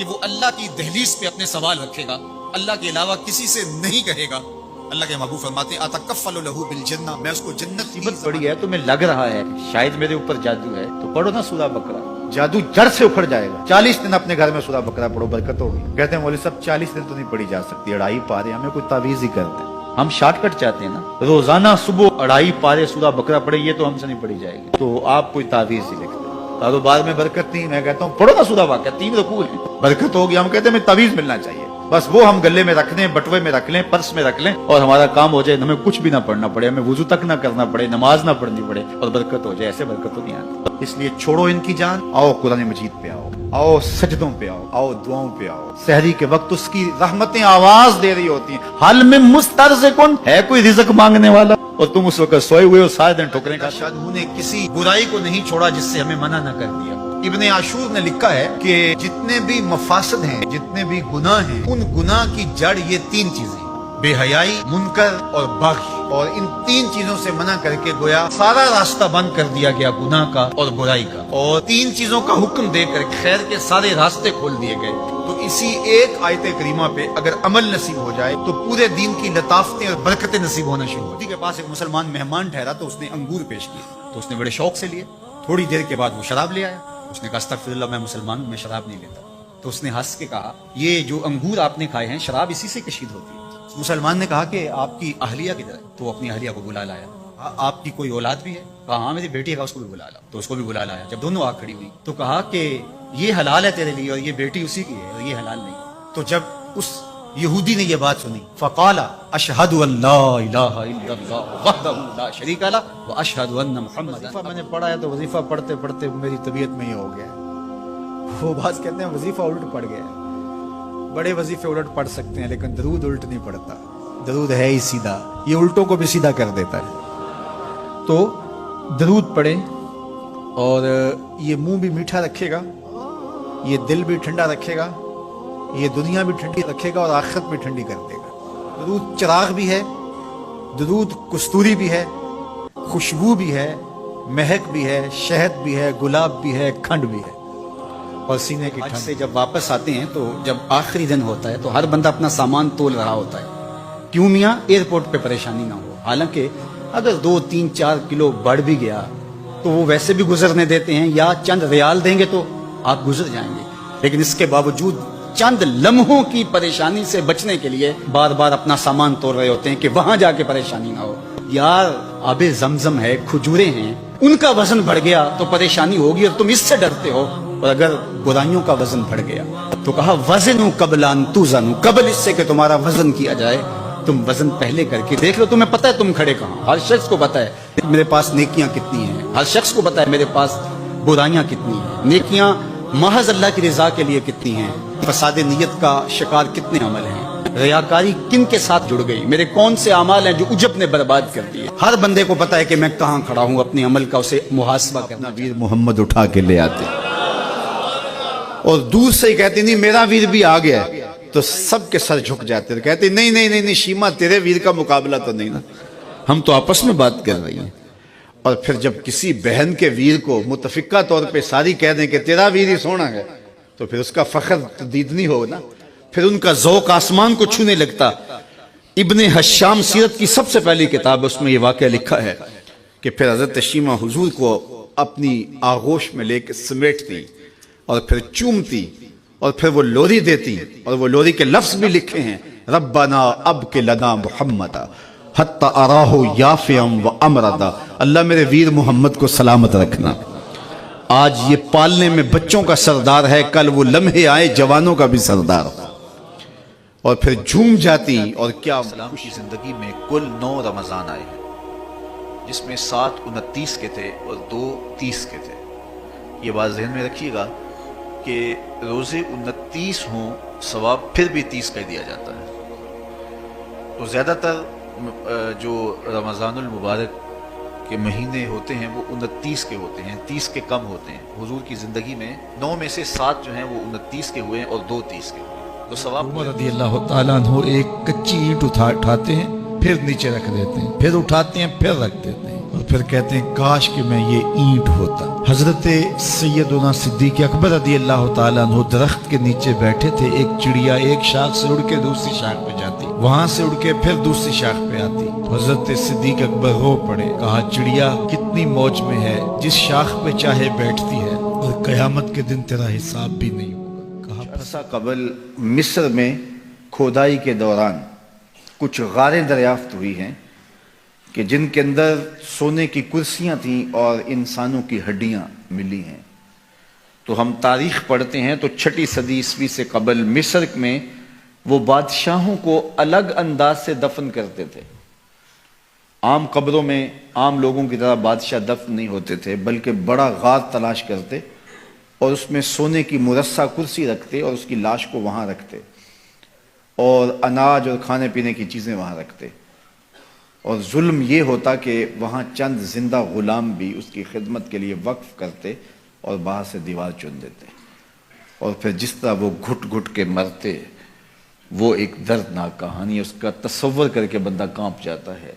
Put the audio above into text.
کہ وہ اللہ کی دہلیز پہ اپنے سوال رکھے گا, اللہ کے علاوہ کسی سے نہیں کہے گا. اللہ کے محبوب فرماتے ہیں اتکفل لہ بالجنہ, میں اس کو جنت کی مصیبت بڑی ہے, تمہیں لگ رہا ہے شاید میرے اوپر جادو ہے, تو پڑھو نا سورہ بقرہ, جادو جڑ سے اکھڑ جائے گا. 40 دن اپنے گھر میں سورہ بقرہ پڑھو, برکت ہوگی. کہتے ہیں مولوی صاحب 40 دن تو نہیں پڑھی جا سکتی, 2.5 پارے, ہمیں کوئی تعویذ ہی کرتے ہیں. ہم شارٹ کٹ چاہتے ہیں نا, روزانہ صبح 2.5 پارے سورہ بقرہ پڑھے, یہ تو ہم سے نہیں پڑھی جائے گی. تو آپ کوئی تعویذ ہی لکھتے ہیں. کاروبار میں برکت نہیں, میں کہتا ہوں پڑھو نا سورہ واقعہ, 3 رکوع ہیں, برکت ہوگی. ہم کہتے ہیں ہمیں تعویذ ملنا چاہیے, بس وہ ہم گلے میں رکھ لیں, بٹوے میں رکھ لیں, پرس میں رکھ لیں, اور ہمارا کام ہو جائے, ہمیں کچھ بھی نہ پڑھنا پڑے, ہمیں وضو تک نہ کرنا پڑے, نماز نہ پڑھنی پڑے, اور برکت ہو جائے. ایسے برکت تو نہیں آتی. اس لیے چھوڑو ان کی جان, آؤ قرآن مجید پہ آؤ, آؤ سجدوں پہ آؤ, آؤ دعاؤں پہ آؤ. سحری کے وقت اس کی رحمتیں آواز دے رہی ہوتی ہیں, حل میں مسترزقن, ہے کوئی رزق مانگنے والا, اور تم اس وقت سوئے ہوئے ہو, سارے دن ٹھکریں کا. شاہ نے کسی برائی کو نہیں چھوڑا جس سے ہمیں منع نہ کر دیا. ابن عاشور نے لکھا ہے کہ جتنے بھی مفاسد ہیں, جتنے بھی گناہ ہیں, ان گناہ کی جڑ یہ 3 چیزیں, بے حیائی, منکر اور باغی. اور ان 3 چیزوں سے منع کر کے گویا سارا راستہ بند کر دیا گیا گناہ کا اور برائی کا, اور 3 چیزوں کا حکم دے کر خیر کے سارے راستے کھول دیے گئے. تو اسی ایک آیت کریمہ پہ اگر عمل نصیب ہو جائے تو پورے دین کی لطافتیں اور برکتیں نصیب ہونا شروع ہو. کے پاس ایک مسلمان مہمان ٹھہرا تو اس نے انگور پیش کیے, تو اس نے بڑے شوق سے لیے. تھوڑی دیر کے بعد وہ شراب لے آیا. اس نے کہا استغفر اللہ, میں مسلمان ہوں, میں شراب نہیں لیتا. تو اس نے ہنس کے کہا یہ جو انگور آپ نے کھائے ہیں شراب اسی سے کشید ہوتی ہے. مسلمان نے کہا کہ آپ کی اہلیہ کدھر ہے؟ تو وہ اپنی اہلیہ کو بلا لایا. آپ کی کوئی اولاد بھی ہے؟ کہا ہاں میری بیٹی ہے, اس کو بھی بلا لا. تو اس کو بھی بلا لایا. جب دونوں آ کھڑی ہوئی تو کہا کہ یہ حلال ہے تیرے لیے, اور یہ بیٹی اسی کی ہے, اور یہ حلال نہیں. تو جب اس یہودی نے یہ بات سنی, فقال اشہد ان لا الہ الا اللہ وحدہ لا شریک لہ واشہد ان محمد. وظیفہ میں نے پڑھا ہے تو وظیفہ پڑھتے پڑھتے میری طبیعت میں یہ ہو گیا. وہ بات کہتے ہیں وظیفہ الٹ پڑ گیا. بڑے وظیفے الٹ پڑھ سکتے ہیں لیکن درود الٹ نہیں پڑتا. درود ہے ہی سیدھا, یہ الٹوں کو بھی سیدھا کر دیتا ہے. تو درود پڑھیں, اور یہ منہ بھی میٹھا رکھے گا, یہ دل بھی ٹھنڈا رکھے گا, یہ دنیا بھی ٹھنڈی رکھے گا, اور آخرت بھی ٹھنڈی کر دے گا. درود چراغ بھی ہے, درود کستوری بھی ہے, خوشبو بھی ہے, مہک بھی ہے, شہد بھی ہے, گلاب بھی ہے, کھنڈ بھی ہے, اور سینے کی حج ٹھنڈ. سے جب واپس آتے ہیں تو جب آخری دن ہوتا ہے تو ہر بندہ اپنا سامان تول رہا ہوتا ہے. کیوں میاں؟ ایئرپورٹ پہ پریشانی نہ ہو. حالانکہ اگر 2, 3, 4 کلو بڑھ بھی گیا تو وہ ویسے بھی گزرنے دیتے ہیں, یا چند ریال دیں گے تو آپ گزر جائیں گے. لیکن اس کے باوجود چند لمحوں کی پریشانی سے بچنے کے لیے بار بار اپنا سامان توڑ رہے ہوتے ہیں کہ وہاں جا کے پریشانی نہ ہو. یار آب زمزم ہے, کھجوریں ہیں, ان کا وزن بڑھ گیا تو پریشانی ہوگی, اور تم اس سے ڈرتے ہو. اور اگر برائیوں کا وزن بڑھ گیا تو کہا وزنوا قبل ان توزنوا, قبل اس سے کہ تمہارا وزن کیا جائے تم وزن پہلے کر کے دیکھ لو. تمہیں پتہ ہے تم کھڑے کہاں. ہر شخص کو پتہ ہے میرے پاس نیکیاں کتنی ہیں, ہر شخص کو پتہ ہے میرے پاس برائیاں کتنی ہیں. نیکیاں محض اللہ کی رضا کے لیے کتنی ہیں, فساد نیت کا شکار کتنے عمل ہیں, ریاکاری کن کے ساتھ جڑ گئی, میرے کون سے اعمال ہیں جو عجب نے برباد کر دیے. ہر بندے کو پتہ ہے کہ میں کہاں کھڑا ہوں, اپنے عمل کا اسے محاسبہ کرنا. ویر محمد اٹھا کے لے آتے, اور دور سے ہی کہتے نہیں میرا ویر بھی آ گیا, تو سب کے سر جھک جاتے, کہتے نہیں نہیں نہیں شیما تیرے ویر کا مقابلہ تو نہیں نا, ہم تو آپس میں بات کر رہی ہیں. اور پھر جب کسی بہن کے ویر کو متفقہ طور پہ ساری کہہ دیں کہ تیرا ویر ہی سونا ہے, تو پھر اس کا فخر دیدنی ہو نا, پھر ان کا ذوق آسمان کو چھونے لگتا. ابن حشام سیرت کی سب سے پہلی کتاب, اس میں یہ واقعہ لکھا ہے کہ پھر حضرت شیما حضور کو اپنی آغوش میں لے کے سمیٹتی, اور پھر چومتی, اور پھر وہ لوری دیتی, اور وہ لوری کے لفظ بھی لکھے ہیں, ربنا اب کے لنا محمد حتی اراہ یافعا و امردا, اللہ میرے ویر محمد کو سلامت رکھنا. آج یہ پالنے میں بچوں کا سردار ہے, کل وہ لمحے آئے جوانوں کا بھی سردار. اور پھر جھوم جاتی. اور کیا اسلام کی زندگی میں کل 9 رمضان آئے ہیں, جس میں 7 29 کے تھے اور 2 30 کے تھے. یہ بات ذہن میں رکھیے گا کہ روزے 29 ہوں ثواب پھر بھی 30 کر دیا جاتا ہے. تو زیادہ تر جو رمضان المبارک کے مہینے ہوتے ہیں وہ 29 کے ہوتے ہیں, 30 کے کم ہوتے ہیں. حضور کی زندگی میں 9 میں سے 7 جو ہیں وہ 29 کے ہوئے ہیں اور 2 30 کے ہوئے ہیں. تو ثواب عمر رضی اللہ تعالیٰ عنہ ایک کچی اینٹ اٹھاتے ہیں, پھر نیچے رکھ دیتے ہیں, پھر اٹھاتے ہیں, پھر رکھ دیتے ہیں. اور پھر کہتے ہیں کاش کہ میں یہ اینٹ ہوتا. حضرت سیدنا صدیق اکبر رضی اللہ تعالیٰ عنہ درخت کے نیچے بیٹھے تھے. ایک چڑیا ایک شاخ سے اڑ کے دوسری شاخ پہ جاتی, وہاں سے اڑ کے پھر دوسری شاخ پہ آتی. حضرت صدیق اکبر رو پڑے, کہا چڑیا کتنی موج میں ہے, جس شاخ پہ چاہے بیٹھتی ہے, اور قیامت کے دن تیرا حساب بھی نہیں ہوگا. کہا عرصہ قبل مصر میں کھودائی کے دوران کچھ غاریں دریافت ہوئی ہیں کہ جن کے اندر سونے کی کرسیاں تھیں اور انسانوں کی ہڈیاں ملی ہیں. تو ہم تاریخ پڑھتے ہیں تو 6 صدی عیسوی سے قبل مصر میں وہ بادشاہوں کو الگ انداز سے دفن کرتے تھے. عام قبروں میں عام لوگوں کی طرح بادشاہ دفن نہیں ہوتے تھے, بلکہ بڑا غار تلاش کرتے اور اس میں سونے کی مرصع کرسی رکھتے اور اس کی لاش کو وہاں رکھتے, اور اناج اور کھانے پینے کی چیزیں وہاں رکھتے. اور ظلم یہ ہوتا کہ وہاں چند زندہ غلام بھی اس کی خدمت کے لیے وقف کرتے اور باہر سے دیوار چن دیتے, اور پھر جس طرح وہ گھٹ گھٹ کے مرتے, وہ ایک دردناک کہانی, اس کا تصور کر کے بندہ کانپ جاتا ہے.